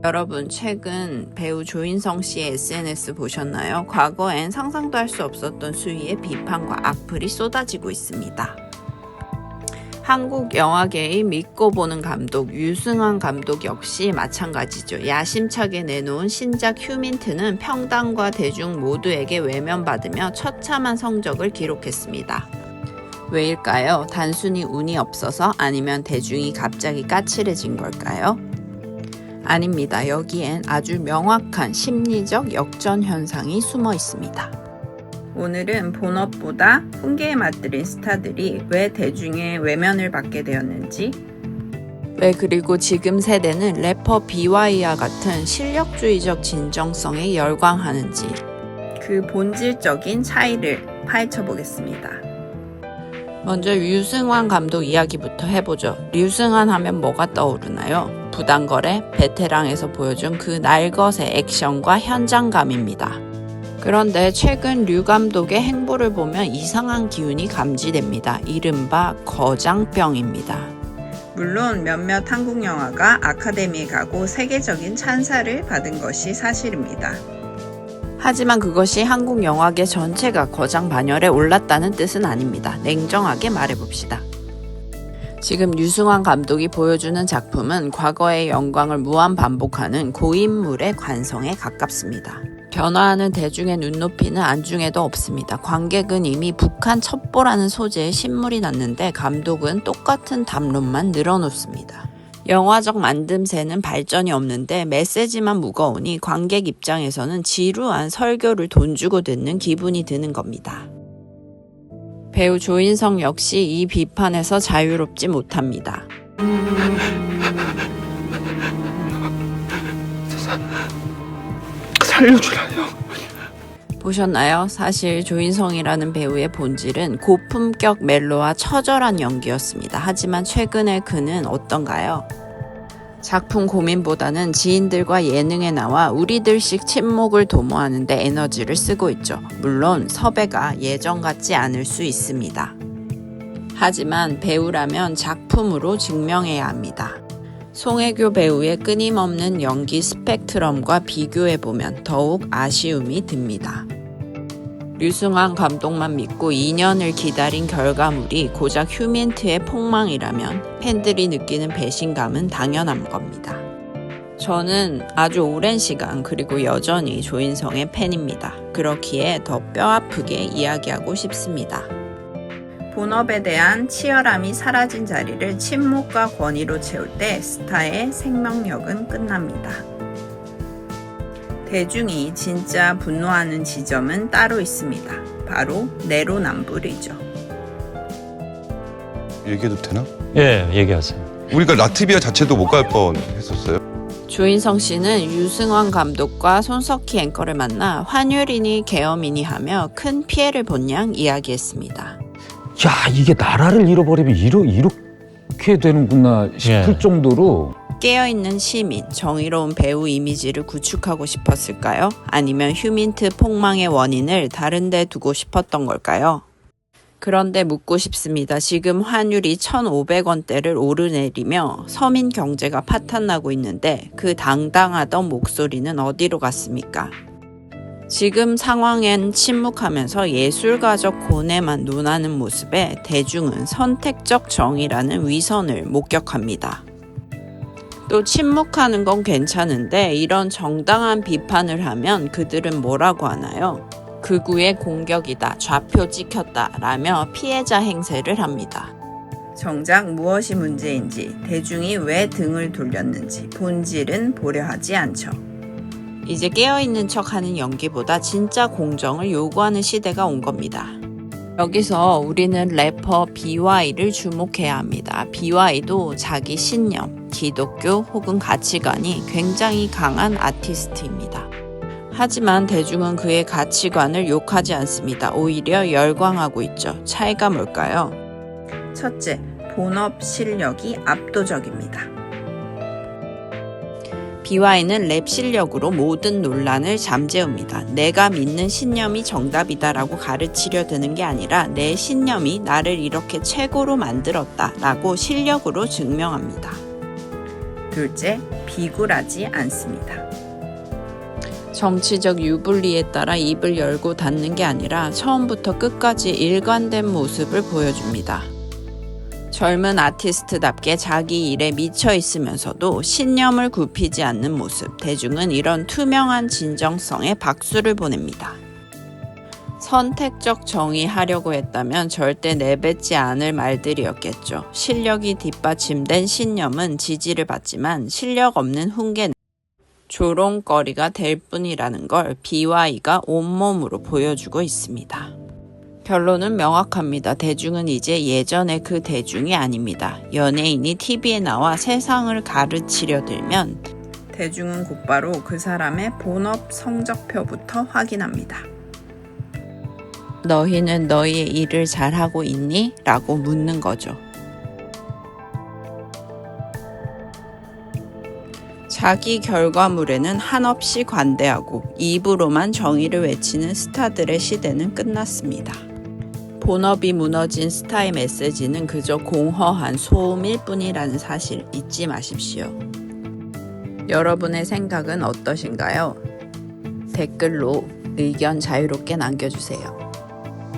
여러분, 최근 배우 조인성 씨의 SNS 보셨나요? 과거엔 상상도 할 수 없었던 수위의 비판과 악플이 쏟아지고 있습니다. 한국 영화계의 믿고 보는 감독 유승환 감독 역시 마찬가지죠. 야심차게 내놓은 신작 휴민트는 평당과 대중 모두에게 외면받으며 처참한 성적을 기록했습니다. 왜일까요? 단순히 운이 없어서? 아니면 대중이 갑자기 까칠해진 걸까요? 아닙니다. 여기엔 아주 명확한 심리적 역전 현상이 숨어 있습니다. 오늘은 본업보다 훈계에 맞들인 스타들이 왜 대중의 외면을 받게 되었는지, 왜 그리고 지금 세대는 래퍼 BY와 같은 실력주의적 진정성에 열광하는지, 그 본질적인 차이를 파헤쳐 보겠습니다. 먼저 류승환 감독 이야기부터 해보죠. 류승환 하면 뭐가 떠오르나요? 부당거래, 베테랑에서 보여준 그 날것의 액션과 현장감입니다. 그런데 최근 류 감독의 행보를 보면 이상한 기운이 감지됩니다. 이른바 거장병입니다. 물론 몇몇 한국 영화가 아카데미에 가고 세계적인 찬사를 받은 것이 사실입니다. 하지만 그것이 한국 영화계 전체가 거장 반열에 올랐다는 뜻은 아닙니다. 냉정하게 말해봅시다. 지금 류승환 감독이 보여주는 작품은 과거의 영광을 무한 반복하는 고인물의 관성에 가깝습니다. 변화하는 대중의 눈높이는 안중에도 없습니다. 관객은 이미 북한 첩보라는 소재의 신물이 났는데 감독은 똑같은 담론만 늘어놓습니다. 영화적 만듦새는 발전이 없는데 메시지만 무거우니 관객 입장에서는 지루한 설교를 돈 주고 듣는 기분이 드는 겁니다. 배우 조인성 역시 이 비판에서 자유롭지 못합니다. 살려주라요. 보셨나요? 사실 조인성이라는 배우의 본질은 고품격 멜로와 처절한 연기였습니다. 하지만 최근에 그는 어떤가요? 작품 고민보다는 지인들과 예능에 나와 우리들식 친목을 도모하는 데 에너지를 쓰고 있죠. 물론 섭외가 예전 같지 않을 수 있습니다. 하지만 배우라면 작품으로 증명해야 합니다. 송혜교 배우의 끊임없는 연기 스펙트럼과 비교해보면 더욱 아쉬움이 듭니다. 류승환 감독만 믿고 2년을 기다린 결과물이 고작 휴민트의 폭망이라면 팬들이 느끼는 배신감은 당연한 겁니다. 저는 아주 오랜 시간 그리고 여전히 조인성의 팬입니다. 그렇기에 더 뼈아프게 이야기하고 싶습니다. 본업에 대한 치열함이 사라진 자리를 침묵과 권위로 채울 때 스타의 생명력은 끝납니다. 대중이 진짜 분노하는 지점은 따로 있습니다. 바로 내로남불이죠. 얘기해도 되나? 예, 얘기하세요. 우리가 라트비아 자체도 못 갈 뻔 했었어요. 조인성 씨는 유승환 감독과 손석희 앵커를 만나 환율이니 계엄이니 하며 큰 피해를 본 양 이야기했습니다. 야, 이게 나라를 잃어버리면 이렇게 되는구나 싶을 정도로. 깨어있는 시민, 정의로운 배우 이미지를 구축하고 싶었을까요? 아니면 휴민트 폭망의 원인을 다른 데 두고 싶었던 걸까요? 그런데 묻고 싶습니다. 지금 환율이 1,500원대를 오르내리며 서민 경제가 파탄나고 있는데 그 당당하던 목소리는 어디로 갔습니까? 지금 상황엔 침묵하면서 예술가적 고뇌만 논하는 모습에 대중은 선택적 정의라는 위선을 목격합니다. 또 침묵하는 건 괜찮은데 이런 정당한 비판을 하면 그들은 뭐라고 하나요? 극우의 공격이다, 좌표 찍혔다 라며 피해자 행세를 합니다. 정작 무엇이 문제인지, 대중이 왜 등을 돌렸는지 본질은 보려 하지 않죠. 이제 깨어있는 척하는 연기보다 진짜 공정을 요구하는 시대가 온 겁니다. 여기서 우리는 래퍼 BY를 주목해야 합니다. BY도 자기 신념, 기독교 혹은 가치관이 굉장히 강한 아티스트입니다. 하지만 대중은 그의 가치관을 욕하지 않습니다. 오히려 열광하고 있죠. 차이가 뭘까요? 첫째, 본업 실력이 압도적입니다. BY는 랩 실력으로 모든 논란을 잠재웁니다. 내가 믿는 신념이 정답이다라고 가르치려 드는 게 아니라 내 신념이 나를 이렇게 최고로 만들었다라고 실력으로 증명합니다. 둘째, 비굴하지 않습니다. 정치적 유불리에 따라 입을 열고 닫는 게 아니라 처음부터 끝까지 일관된 모습을 보여줍니다. 젊은 아티스트답게 자기 일에 미쳐 있으면서도 신념을 굽히지 않는 모습, 대중은 이런 투명한 진정성에 박수를 보냅니다. 선택적 정의하려고 했다면 절대 내뱉지 않을 말들이었겠죠. 실력이 뒷받침된 신념은 지지를 받지만 실력 없는 훈계는 조롱거리가 될 뿐이라는 걸 BY가 온몸으로 보여주고 있습니다. 결론은 명확합니다. 대중은 이제 예전의 그 대중이 아닙니다. 연예인이 TV에 나와 세상을 가르치려 들면 대중은 곧바로 그 사람의 본업 성적표부터 확인합니다. 너희는 너희의 일을 잘하고 있니? 라고 묻는 거죠. 자기 결과물에는 한없이 관대하고 입으로만 정의를 외치는 스타들의 시대는 끝났습니다. 본업이 무너진 스타의 메시지는 그저 공허한 소음일 뿐이라는 사실 잊지 마십시오. 여러분의 생각은 어떠신가요? 댓글로 의견 자유롭게 남겨주세요.